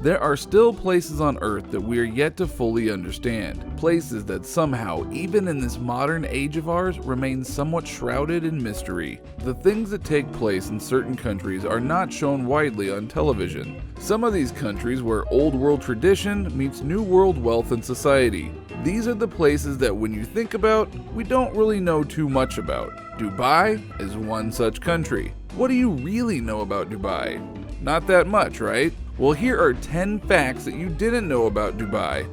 There are still places on Earth that we are yet to fully understand. Places that somehow, even in this modern age of ours, remain somewhat shrouded in mystery. The things that take place in certain countries are not shown widely on television. Some of these countries where old world tradition meets new world wealth and society. These are the places that when you think about, we don't really know too much about. Dubai is one such country. What do you really know about Dubai? Not that much, right? Well, here are 10 facts that you didn't know about Dubai.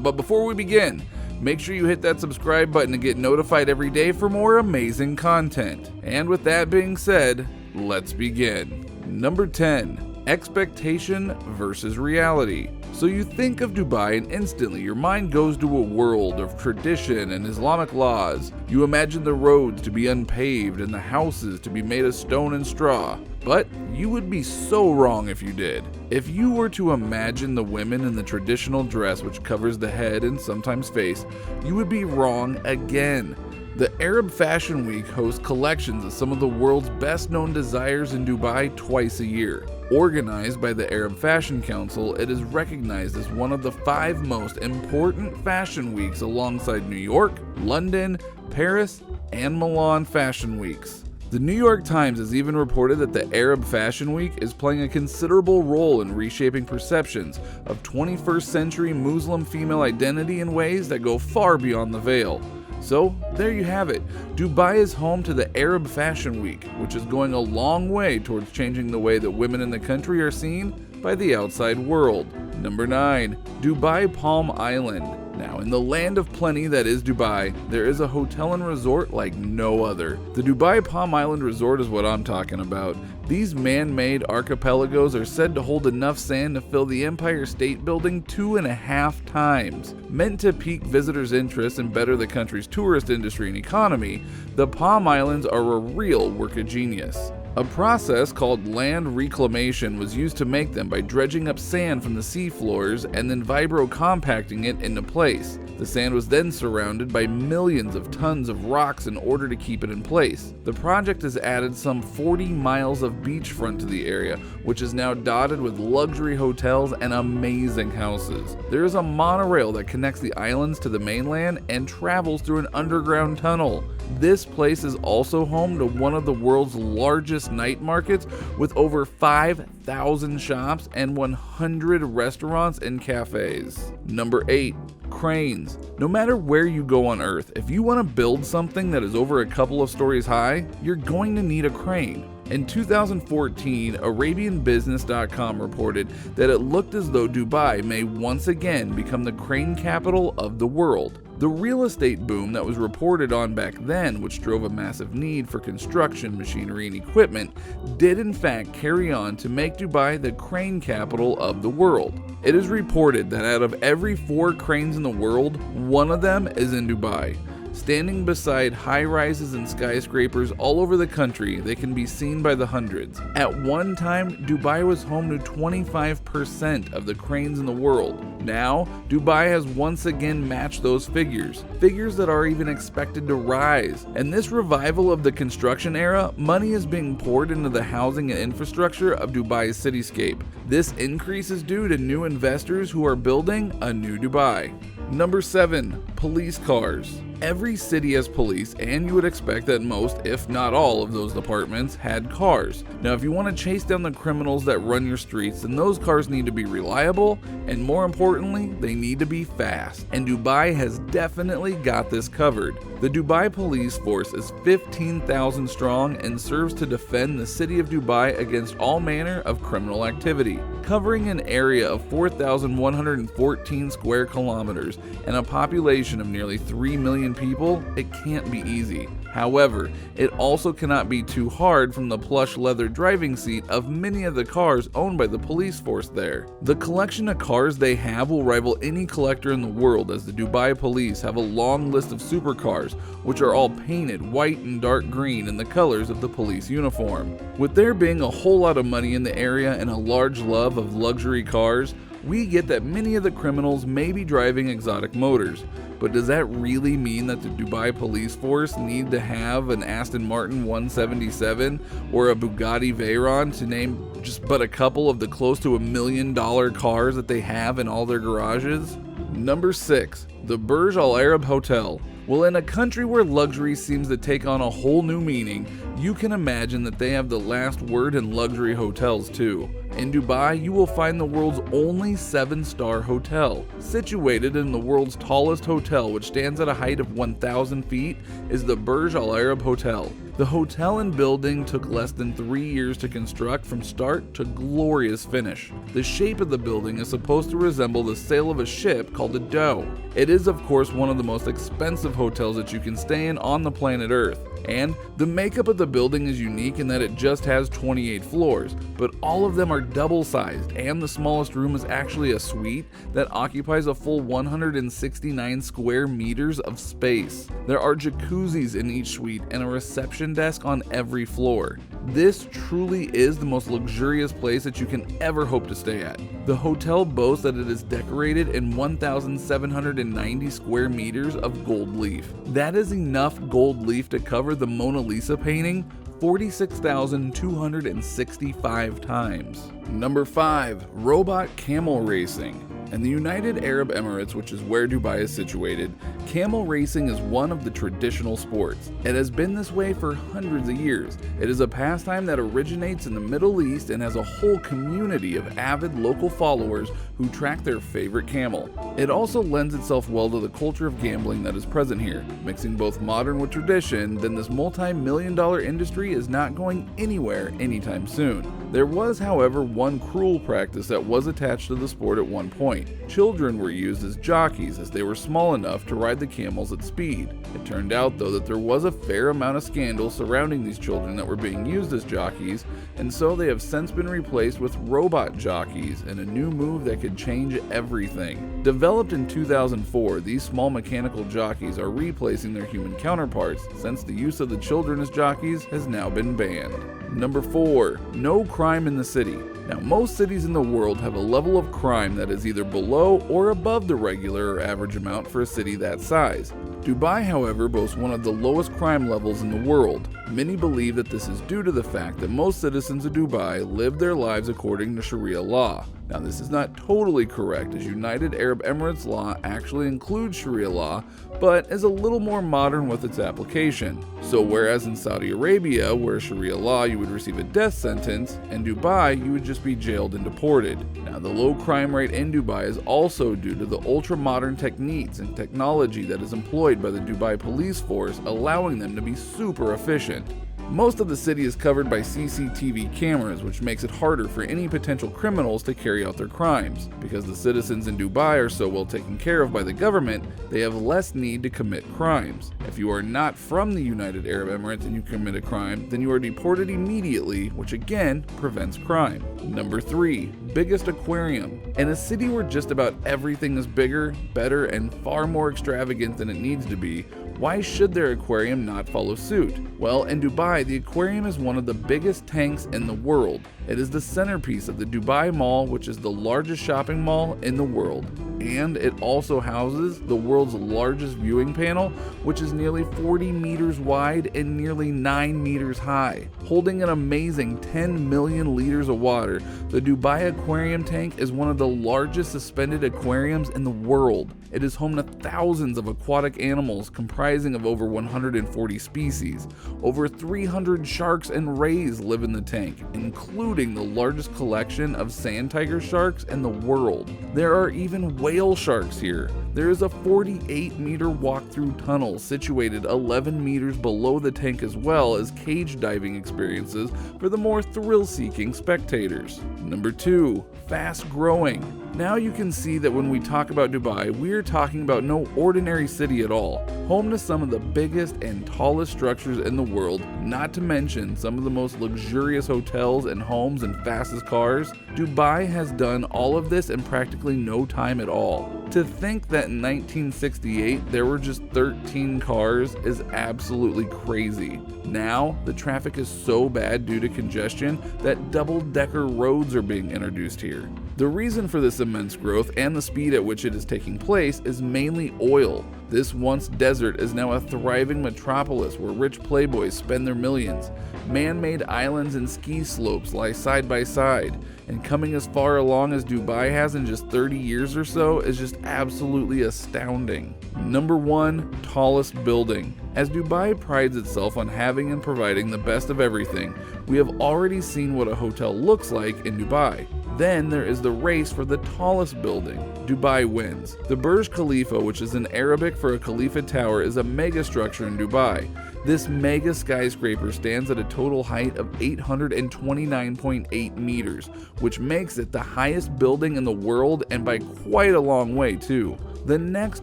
But before we begin, make sure you hit that subscribe button to get notified every day for more amazing content. And with that being said, let's begin. Number 10. Expectation versus reality. So you think of Dubai and instantly your mind goes to a world of tradition and Islamic laws. You imagine the roads to be unpaved and the houses to be made of stone and straw. But you would be so wrong if you did. If you were to imagine the women in the traditional dress which covers the head and sometimes face, you would be wrong again. The Arab Fashion Week hosts collections of some of the world's best known designers in Dubai twice a year. Organized by the Arab Fashion Council, it is recognized as one of the 5 most important fashion weeks alongside New York, London, Paris, and Milan fashion weeks. The New York Times has even reported that the Arab Fashion Week is playing a considerable role in reshaping perceptions of 21st century Muslim female identity in ways that go far beyond the veil. So, there you have it. Dubai is home to the Arab Fashion Week, which is going a long way towards changing the way that women in the country are seen by the outside world. Number 9. Dubai Palm Island. Now, in the land of plenty that is Dubai, there is a hotel and resort like no other. The Dubai Palm Island Resort is what I'm talking about. These man-made archipelagos are said to hold enough sand to fill the Empire State Building 2.5 times. Meant to pique visitors' interest and better the country's tourist industry and economy, the Palm Islands are a real work of genius. A process called land reclamation was used to make them by dredging up sand from the seafloors and then vibro-compacting it into place. The sand was then surrounded by millions of tons of rocks in order to keep it in place. The project has added some 40 miles of beachfront to the area, which is now dotted with luxury hotels and amazing houses. There is a monorail that connects the islands to the mainland and travels through an underground tunnel. This place is also home to one of the world's largest night markets with over 5,000 shops and 100 restaurants and cafes. Number 8. Cranes. No matter where you go on Earth, if you want to build something that is over a couple of stories high, you're going to need a crane. In 2014, ArabianBusiness.com reported that it looked as though Dubai may once again become the crane capital of the world. The real estate boom that was reported on back then, which drove a massive need for construction, machinery, and equipment, did in fact carry on to make Dubai the crane capital of the world. It is reported that out of every 4 cranes in the world, 1 of them is in Dubai. Standing beside high-rises and skyscrapers all over the country, they can be seen by the hundreds. At one time, Dubai was home to 25% of the cranes in the world. Now, Dubai has once again matched those figures that are even expected to rise. In this revival of the construction era, money is being poured into the housing and infrastructure of Dubai's cityscape. This increase is due to new investors who are building a new Dubai. Number 7. Police cars. Every city has police, and you would expect that most, if not all, of those departments had cars. Now, if you want to chase down the criminals that run your streets, then those cars need to be reliable, and more importantly, they need to be fast. And Dubai has definitely got this covered. The Dubai police force is 15,000 strong and serves to defend the city of Dubai against all manner of criminal activity. Covering an area of 4,114 square kilometers and a population of nearly 3 million people, it can't be easy. However, it also cannot be too hard from the plush leather driving seat of many of the cars owned by the police force there. The collection of cars they have will rival any collector in the world, as the Dubai police have a long list of supercars, which are all painted white and dark green in the colors of the police uniform. With there being a whole lot of money in the area and a large love of luxury cars, We get that many of the criminals may be driving exotic motors, but does that really mean that the Dubai police force need to have an Aston Martin 177 or a Bugatti Veyron, to name just but a couple of the close to $1 million cars that they have in all their garages? Number 6. The Burj Al Arab Hotel. Well, in a country where luxury seems to take on a whole new meaning, you can imagine that they have the last word in luxury hotels too. In Dubai, you will find the world's only 7-star hotel. Situated in the world's tallest hotel, which stands at a height of 1,000 feet, is the Burj Al Arab Hotel. The hotel and building took less than 3 years to construct from start to glorious finish. The shape of the building is supposed to resemble the sail of a ship called a dhow. It is of course one of the most expensive hotels that you can stay in on the planet Earth. And the makeup of the building is unique in that it just has 28 floors, but all of them are double-sized, and the smallest room is actually a suite that occupies a full 169 square meters of space. There are jacuzzis in each suite and a reception desk on every floor. This truly is the most luxurious place that you can ever hope to stay at. The hotel boasts that it is decorated in 1,790 square meters of gold leaf. That is enough gold leaf to cover the Mona Lisa painting 46,265 times. Number 5. Robot camel racing. In the United Arab Emirates, which is where Dubai is situated, camel racing is one of the traditional sports. It has been this way for hundreds of years. It is a pastime that originates in the Middle East and has a whole community of avid local followers who track their favorite camel. It also lends itself well to the culture of gambling that is present here. Mixing both modern with tradition, then this multi-million-dollar industry is not going anywhere anytime soon. There was, however, one cruel practice that was attached to the sport at one point. Children were used as jockeys as they were small enough to ride the camels at speed. It turned out though that there was a fair amount of scandal surrounding these children that were being used as jockeys, and so they have since been replaced with robot jockeys in a new move that could change everything. Developed in 2004, these small mechanical jockeys are replacing their human counterparts, since the use of the children as jockeys has now been banned. Number 4. No crime in the city. Now, most cities in the world have a level of crime that is either below or above the regular or average amount for a city that size. Dubai, however, boasts one of the lowest crime levels in the world. Many believe that this is due to the fact that most citizens of Dubai live their lives according to Sharia law. Now, this is not totally correct, as United Arab Emirates law actually includes Sharia law, but is a little more modern with its application. So whereas in Saudi Arabia, where Sharia law you would receive a death sentence, in Dubai you would just be jailed and deported. Now, the low crime rate in Dubai is also due to the ultra-modern techniques and technology that is employed by the Dubai police force, allowing them to be super efficient. Most of the city is covered by CCTV cameras, which makes it harder for any potential criminals to carry out their crimes. Because the citizens in Dubai are so well taken care of by the government, they have less need to commit crimes. If you are not from the United Arab Emirates and you commit a crime, then you are deported immediately, which again prevents crime. Number 3. Biggest aquarium. In a city where just about everything is bigger, better, and far more extravagant than it needs to be, why should their aquarium not follow suit? Well, in Dubai, the aquarium is one of the biggest tanks in the world. It is the centerpiece of the Dubai Mall, which is the largest shopping mall in the world. And it also houses the world's largest viewing panel, which is nearly 40 meters wide and nearly 9 meters high. Holding an amazing 10 million liters of water, the Dubai Aquarium tank is one of the largest suspended aquariums in the world. It is home to thousands of aquatic animals comprising of over 140 species. Over 300 sharks and rays live in the tank, including the largest collection of sand tiger sharks in the world. There are even whale sharks here. There is a 48-meter walk-through tunnel situated 11 meters below the tank, as well as cage diving experiences for the more thrill-seeking spectators. Number 2. Fast growing. Now you can see that when we talk about Dubai, we're talking about no ordinary city at all. Home to some of the biggest and tallest structures in the world, not to mention some of the most luxurious hotels and homes and fastest cars, Dubai has done all of this in practically no time at all. To think that in 1968 there were just 13 cars is absolutely crazy. Now, the traffic is so bad due to congestion that double-decker roads are being introduced here. The reason for this immense growth and the speed at which it is taking place is mainly oil. This once desert is now a thriving metropolis where rich playboys spend their millions. Man-made islands and ski slopes lie side by side, and coming as far along as Dubai has in just 30 years or so is just absolutely astounding. Number 1, tallest building. As Dubai prides itself on having and providing the best of everything, we have already seen what a hotel looks like in Dubai. Then there is the race for the tallest building. Dubai wins. The Burj Khalifa, which is in Arabic for a Khalifa tower, is a mega structure in Dubai. This mega skyscraper stands at a total height of 829.8 meters, which makes it the highest building in the world, and by quite a long way too. The next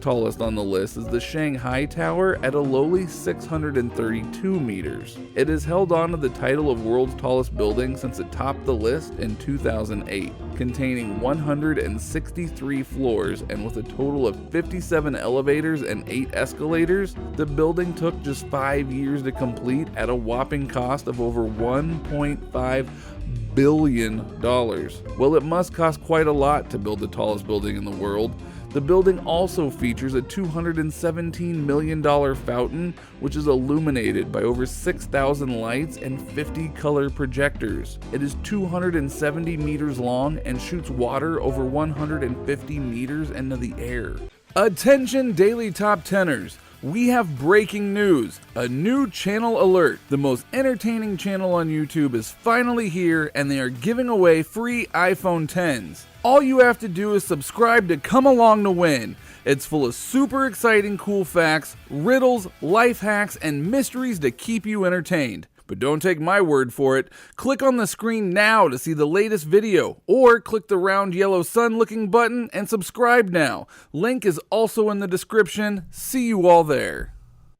tallest on the list is the Shanghai Tower at a lowly 632 meters. It has held on to the title of world's tallest building since it topped the list in 2008, containing 163 floors and with a total of 57 elevators and 8 escalators. The building took just 5 years to complete at a whopping cost of over $1.5 billion. Well, it must cost quite a lot to build the tallest building in the world. The building also features a $217 million fountain, which is illuminated by over 6,000 lights and 50 color projectors. It is 270 meters long and shoots water over 150 meters into the air. Attention Daily Top Teners! We have breaking news, a new channel alert. The most entertaining channel on YouTube is finally here, and they are giving away free iPhone 10s. All you have to do is subscribe to come along to win. It's full of super exciting cool facts, riddles, life hacks, and mysteries to keep you entertained. But don't take my word for it. Click on the screen now to see the latest video, or click the round yellow sun looking button and subscribe now. Link is also in the description. See you all there.